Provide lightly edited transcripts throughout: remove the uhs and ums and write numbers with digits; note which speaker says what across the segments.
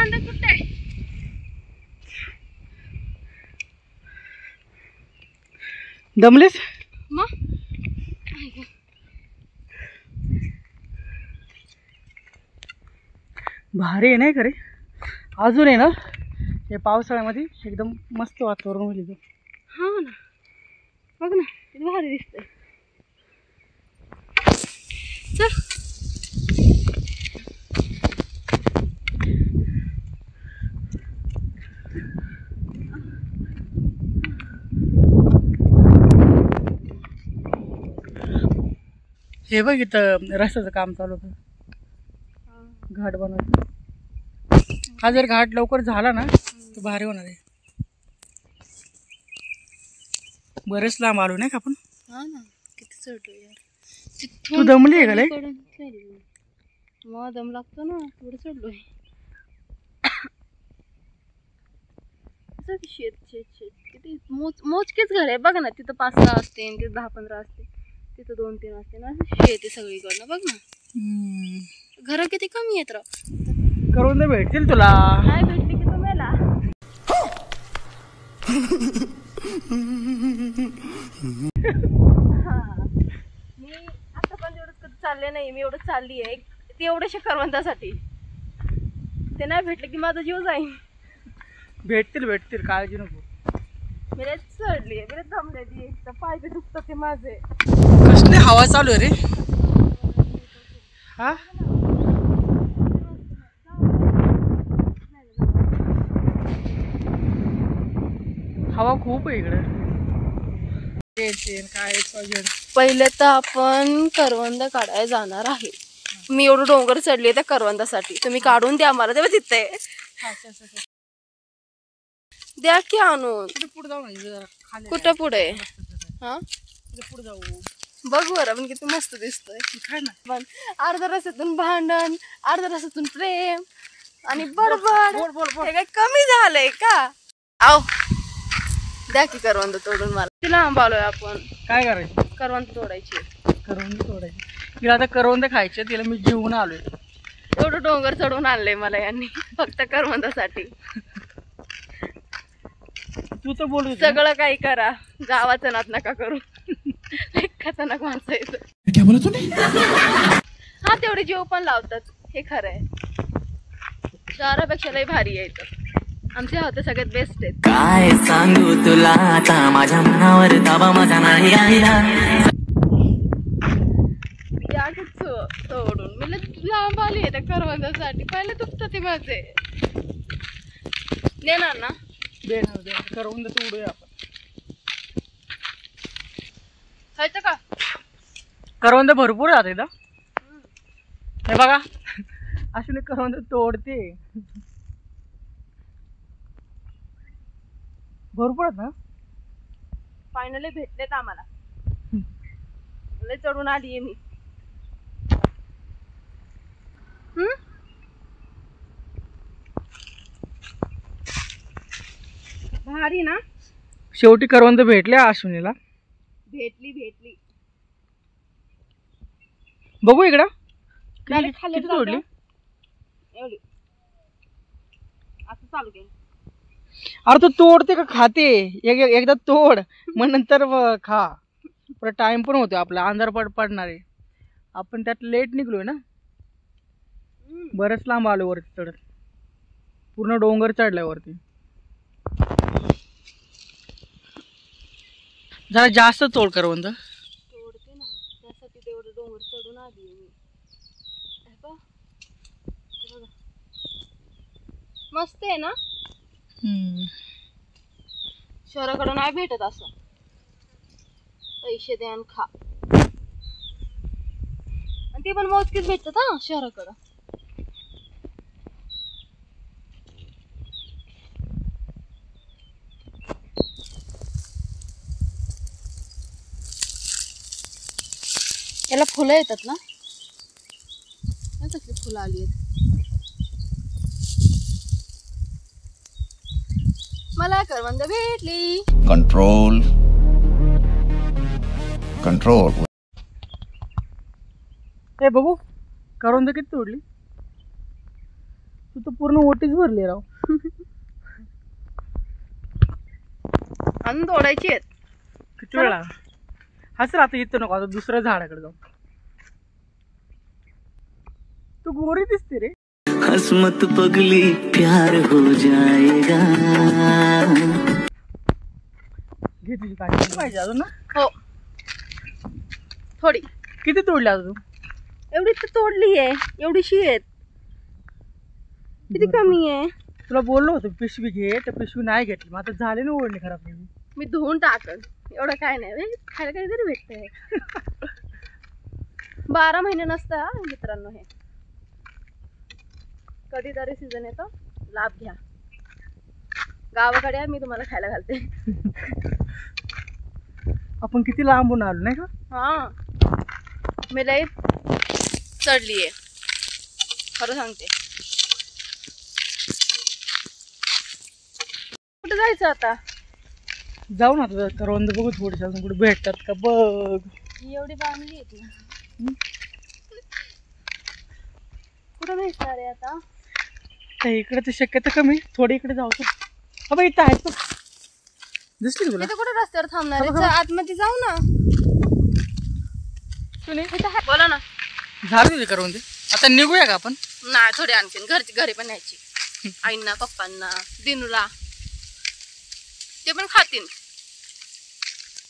Speaker 1: करवंद कुठे?
Speaker 2: दमलीस
Speaker 1: मग
Speaker 2: भारी आहे नाही खरे. अजून आहे ना या पावसाळ्यामध्ये एकदम मस्त वातावरण होईल.
Speaker 1: हा ना, बघ ना किती भारी दिसतंय. चल
Speaker 2: हे बघ इथं रस्त्याचं काम चालू होतं, घाट बनवायचं. हा जर घाट लवकर झाला ना तर भारी होणार आहे. बरेच लांब आलो नाही का आपण.
Speaker 1: हा ना, किती चढलो यार.
Speaker 2: तू दमली आहे का लय?
Speaker 1: मग दम लागतो ना, थोडं चढलोय. शेत शेत शेत किती मोजकेच घर आहे बघ ना. तिथं 5-6 असते, तिथं 10-15 असते, तिथं 2-3 असते ना. शेत आहे सगळीकडनं बघ ना. घर किती कमी आहेत राव.
Speaker 2: करवंद भेटतील तुला.
Speaker 1: नाही भेटली की तुम्हाला. मी आता पण एवढंच कधी चालले नाही. मी एवढं चालली आहे ते एवढ्याशा करवंदासाठी. ते नाही भेटले की माझा जीव जाईल.
Speaker 2: भेटतील भेटतील, काळजी नको.
Speaker 1: मी चढली आहे, मी दमलेली, पाय बी दुखतात ते माझे.
Speaker 2: कसली हवा चालू आहे रे. हा हवा खूप आहे इकडे. काय
Speaker 1: पहिले तर आपण करवंद काढायला जाणार आहे. मी एवढं डोंगर चढली त्या करवंदासाठी. तुम्ही काढून द्या मला. तेव्हा तिथे द्या की आणून.
Speaker 2: पुढे जाऊ ना.
Speaker 1: कुठं पुढे? हा
Speaker 2: पुढे जाऊ.
Speaker 1: बघ बरं पण किती मस्त दिसतोय.
Speaker 2: काय ना,
Speaker 1: पण अर्ध्या रस्त्यातून भांडण, अर्ध्या रस्त्यातून प्रेम आणि बडबड. हे काय कमी झालंय का? आओ द्या की करवंद तोडून मला. किती लांब आलोय आपण.
Speaker 2: काय करायचं?
Speaker 1: करवंद तोडायची.
Speaker 2: करवंद तोडायची. तिला आता करवंद खायचे, तिला मी जेवून आलोय.
Speaker 1: एवढं डोंगर चढून आणलंय मला यांनी फक्त करवंदासाठी.
Speaker 2: तू तर बोल.
Speaker 1: सगळं काही करा, गावाचं नात नका करू. खतरनाक माणसं येतं. हा तेवढे जीव पण लावतात, हे खरं आहे. शहरापेक्षा लय भारी आहे इथं. आमचे होते सगळ्यात बेस्ट आहेत.
Speaker 3: काय सांगू तुला आता, माझ्या मनावर ताबा माझा नाही राहिला.
Speaker 1: या तोडून मी लांब आली आहे त्या करवंदासाठी. पहिले दुखतं ते माझे. नेणार ना?
Speaker 2: देणार करवंद तोडूया आपण.
Speaker 1: खायचं का?
Speaker 2: करवंद भरपूर आहेत इथं. हे बघा अश्विनी करवंद तोडते. भरपूर आहेत ना.
Speaker 1: फायनली भेटलेत आम्हाला. लय चढून आली आहे मी. भारी ना.
Speaker 2: शेवटी करवंद भेटले अश्विनीला.
Speaker 1: भेटली.
Speaker 2: बघू इकडं
Speaker 1: किती
Speaker 2: तोडली.
Speaker 1: एवढी असं चालू केलं.
Speaker 2: अरे तू तोडते का खाते? एकदा तोड मग नंतर खा. परत टाइम पण होतो आपला. अंधार पडणार आहे. आपण त्यात लेट निघलोय ना. बरंच लांब आलो वरती चढत. पूर्ण डोंगर चढलाय वरती. जरा जास्त तोड करवंद.
Speaker 1: तोडते ना, त्यासाठी तेवढं डोंगर चढून आली मी. मस्त आहे ना. शहराकडं नाही भेटत असं. पैसे द्या आणि खा. आणि ते पण मोजकीच भेटतात हा शहराकडं. याला फुलं येतात ना. कसली फुलं आली आहेत. मला करवंद भेटली.
Speaker 4: कंट्रोल.
Speaker 2: हे बघू करवंद किती तोडली. तू तर पूर्ण ओटीच भरली राव.
Speaker 1: अजून तोडायची आहेत.
Speaker 2: किती वेळा हस आता येतो नको आता दुसऱ्या झाडाकडे जाऊ. तू गोरी दिसते रे.
Speaker 3: हसमत पगली प्यार हो जाएगा.
Speaker 2: घे तुझी काठी पाहिजे अजून ना.
Speaker 1: हो थोडी.
Speaker 2: किती तोडली अजून?
Speaker 1: एवढी तर तोडली आहे. एवढीशी आहेत. किती कमी आहे.
Speaker 2: तुला बोललो होतो पिशवी घे तर पिशवी नाही घेतली. मग आता झाले ना ओढणी खराब.
Speaker 1: मी धुवून टाकन. एवढं काय नाही रे. खायला काहीतरी भेटतंय. 12 महिने नसतं हा मित्रांनो. हे कधीतरी सीझन येतो. लाभ घ्या. गावाकडे मी तुम्हाला खायला घालते.
Speaker 2: आपण किती लांबून आलो नाही का.
Speaker 1: हा मी लई चढली आहे खरं सांगते. कुठे जायचं आता.
Speaker 2: जाऊ ना तुझं करवंद बघू थोडीशी अजून कुठे भेटतात का बघ.
Speaker 1: ही एवढी बांधली आहे ना. कुठं भेटणार आहे आता.
Speaker 2: तर इकडे तर शक्यता कमी. थोडी इकडे जाऊ तर. अबा इथं आहेत बघ. दिसली तुला.
Speaker 1: इथे कुठे रस्त्यावर थांबणार आहे. चल, आतमध्ये जाऊ ना. बोला ना.
Speaker 2: झालं तुझे करवंद. आता निघूया का आपण.
Speaker 1: नाही थोडी आणखीन घरी पण न्यायची. आईंना पप्पांना दिनूला ते पण खातील.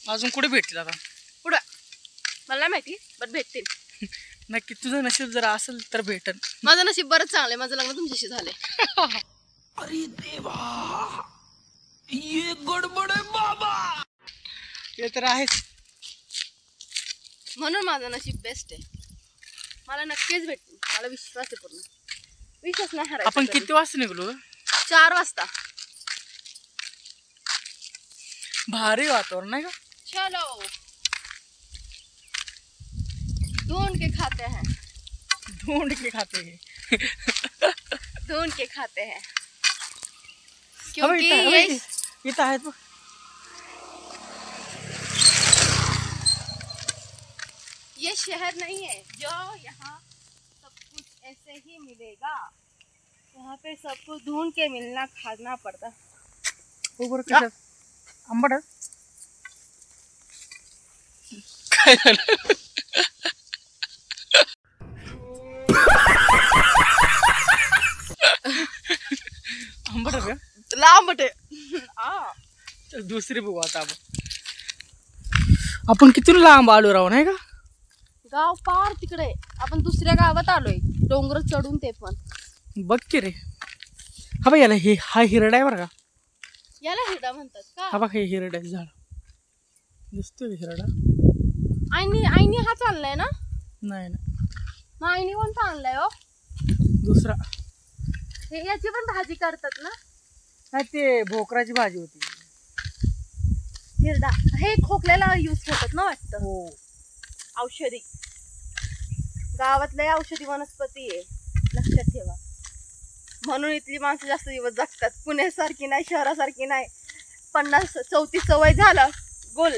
Speaker 2: अजून कुठे भेटतील आता.
Speaker 1: पुढं मला नाही माहिती बट भेटतील.
Speaker 2: नक्की तुझं नशीब जर असेल तर भेटन.
Speaker 1: माझं नशीब बरंच चांगलं आहे. माझं लग्न तुमच्याशी झालंय.
Speaker 3: अरे देवा ये गडबड आहे बाबा.
Speaker 2: ते तर आहेच.
Speaker 1: म्हणून माझं नशीब बेस्ट आहे. मला नक्कीच भेटतील. मला विश्वास आहे पूर्ण. विश्वास नाही हरायचा.
Speaker 2: आपण किती वाजता निघलो.
Speaker 1: 4 वाजता.
Speaker 2: भारी वातावरण नाही का.
Speaker 1: चलो ढूंढ के खाते हैं.
Speaker 2: ढूंढ के खाते हैं.
Speaker 1: ढूंढ के खाते हैं.
Speaker 2: अबे
Speaker 1: क्योंकि
Speaker 2: इथं आहेत बघ.
Speaker 1: ये शहर नहीं है जो यहाँ सब कुछ ऐसे ही मिलेगा. यहाँ पे सब कुछ ढूंढ के मिलना खाना पड़ता.
Speaker 2: हो बरं कसं आंबट आहे? काय झालं. आंबट आहे का.
Speaker 1: लांबट आहे.
Speaker 2: चल दुसरी बघू आता आपण किती लांब आलो राहू नाही का.
Speaker 1: गाव पार तिकडे. आपण दुसऱ्या गावात आलोय. डोंगर चढून ते पण.
Speaker 2: बघ की रे. हा बघ याला हा हिरडा आहे बरं का.
Speaker 1: याला हिरडा म्हणतात का.
Speaker 2: हा बघ हे हिरड्याचं झाड दिसतोय हिरडा.
Speaker 1: आईनी हा चाललाय ना.
Speaker 2: नाही ना
Speaker 1: मग आईनी कोणता आणलाय हो.
Speaker 2: दुसरा.
Speaker 1: हे याची पण भाजी करतात ना.
Speaker 2: नाही ते भोकराची भाजी होती.
Speaker 1: हिरडा हे खोकल्याला यूज करतात ना वाटतं.
Speaker 2: हो
Speaker 1: औषधी. गावातल्या औषधी वनस्पती आहे. लक्षात ठेवा. म्हणून इथली माणसं जास्त दिवस जगतात. पुण्यासारखी नाही शहरासारखी नाही. 50-34 सवय झालं गोल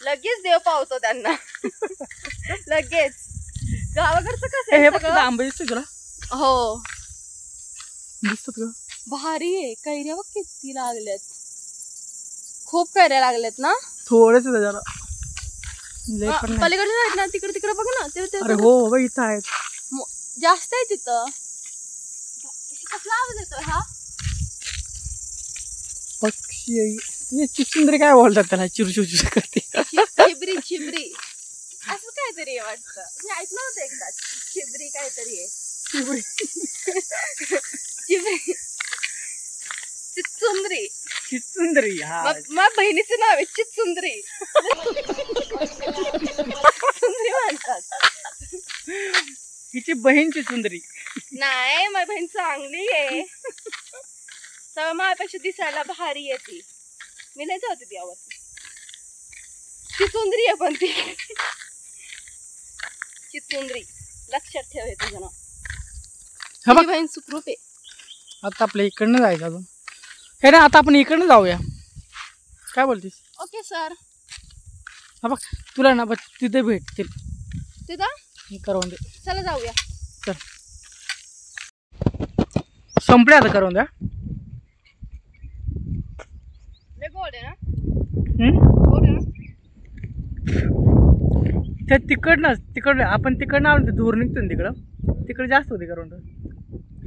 Speaker 1: लगेच देव पावतो त्यांना. लगेच. गावाकडचं कसं
Speaker 2: हे
Speaker 1: आहे
Speaker 2: बघ
Speaker 1: सगळं?
Speaker 2: आंबे दिसते तुला.
Speaker 1: हो
Speaker 2: दिसतात का.
Speaker 1: भारी आहे. कैऱ्या बघ किती लागल्यात. खूप कैऱ्या लागल्यात ना.
Speaker 2: थोडेच जरा लय पण नाही.
Speaker 1: पलीकडे आहेत ना. तिकडे बघ ना.
Speaker 2: अरे हो बाबा इथं आहेत.
Speaker 1: जास्त आहे तिथं. कसला आवाज येतोय हा.
Speaker 2: पक्षी चिचुंदरी काय बोलतात त्याला. चिरचुर करते.
Speaker 1: चिबरी असं काहीतरी आहे वाटतं. मी ऐकलं होतं एकदा. चिबरी काहीतरी आहे. चिबरी चिचुंदरी.
Speaker 2: चिचुंदरी. हा
Speaker 1: माझ्या बहिणीचं नाव आहे चिचुंदरी. चिचुंदरी म्हणतात.
Speaker 2: हिची बहीण चिचुंदरी.
Speaker 1: नाही माझी बहीण चांगली आहे. सगळं माझ्यापेक्षा दिसायला भारी आहे ती. मी लयच होते ती आवडती. चिचुंदरी आहे पण ती. चिचुंदरी. लक्षात ठेव हे तुझं नाव.
Speaker 2: हा बघ
Speaker 1: बहीण सुखरूप आहे.
Speaker 2: आता आपल्या इकडनं जायचं अजून. हे ना आता आपण इकडनं जाऊया. काय बोलतेस.
Speaker 1: Okay sir.
Speaker 2: हा बघ तुला ना बघ तिथे भेटतील.
Speaker 1: तिथं
Speaker 2: करवंदे.
Speaker 1: चला जाऊया.
Speaker 2: चल संपले आता करून द्या.
Speaker 1: लय गोड आहे ना,
Speaker 2: हम्म?
Speaker 1: गोड आहे ना.
Speaker 2: ते तिकडनं आपण तिकडनं आलो ते दूर निघतो ना तिकडं, तिकडे जास्त होते करून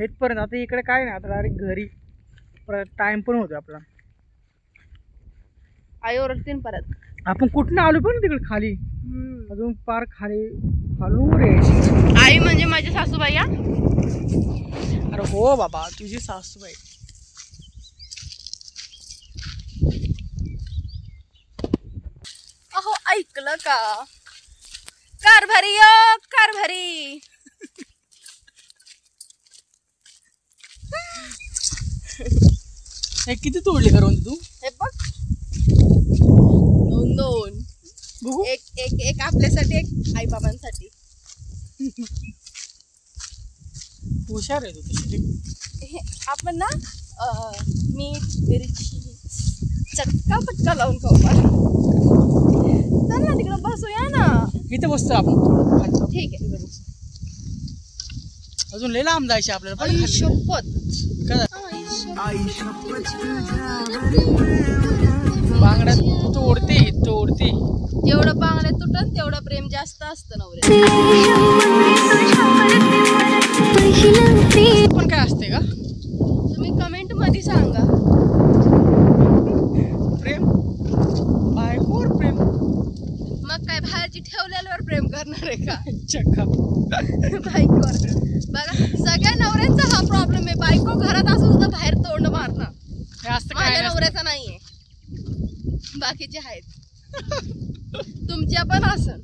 Speaker 2: हेटपर्यंत. आता इकडे काय नाही, आता डायरेक्ट घरी. परत टाइम पण होतो आपला.
Speaker 1: आई ओरडतीन परत.
Speaker 2: आपण कुठनं आलो पण तिकडे खाली, अजून पार खाली खालून रे.
Speaker 1: आई म्हणजे माझी सासूबाई.
Speaker 2: अरे हो बाबा, तुझी सासूबाई.
Speaker 1: अहो ऐकलं का, कारभारी कारभारी.
Speaker 2: हे किती तोडले करून तू?
Speaker 1: हे बघ, 2
Speaker 2: बघू.
Speaker 1: एक आपल्यासाठी, एक आई बाबांसाठी.
Speaker 2: हुशार आहे तू तशी.
Speaker 1: आपण ना मीठ मिरची चटका पटका लावून खाऊ. चल ना तिकडं बसूया ना.
Speaker 2: इथे बसतो आपण थोडं खाली.
Speaker 1: ठीक आहे.
Speaker 2: अजून लय लांब जायचे आपल्याला. पण
Speaker 1: आई
Speaker 2: खाली
Speaker 1: शपथ.
Speaker 2: काय बांगड्यात तोडते.
Speaker 1: जेवढं बांगड्या तुटन तेवढं प्रेम जास्त असतं नवऱ्याचं.
Speaker 2: पण काय असते का
Speaker 1: तुम्ही कमेंट मध्ये सांगा.
Speaker 2: प्रेम बायकोवर प्रेम.
Speaker 1: मग काय बाहेरची ठेवलेल्यावर प्रेम करणार आहे का?
Speaker 2: चक्का
Speaker 1: बायकोवर. बघा सगळ्या नवऱ्यांचा हा प्रॉब्लेम आहे. बायको घरात असून सुद्धा बाहेर तोंड मारणं.
Speaker 2: हे असतं काय
Speaker 1: माझ्या
Speaker 2: नसतं.
Speaker 1: नवऱ्याचा नाहीये, बाकीचे आहेत. तुमच्या पण असन.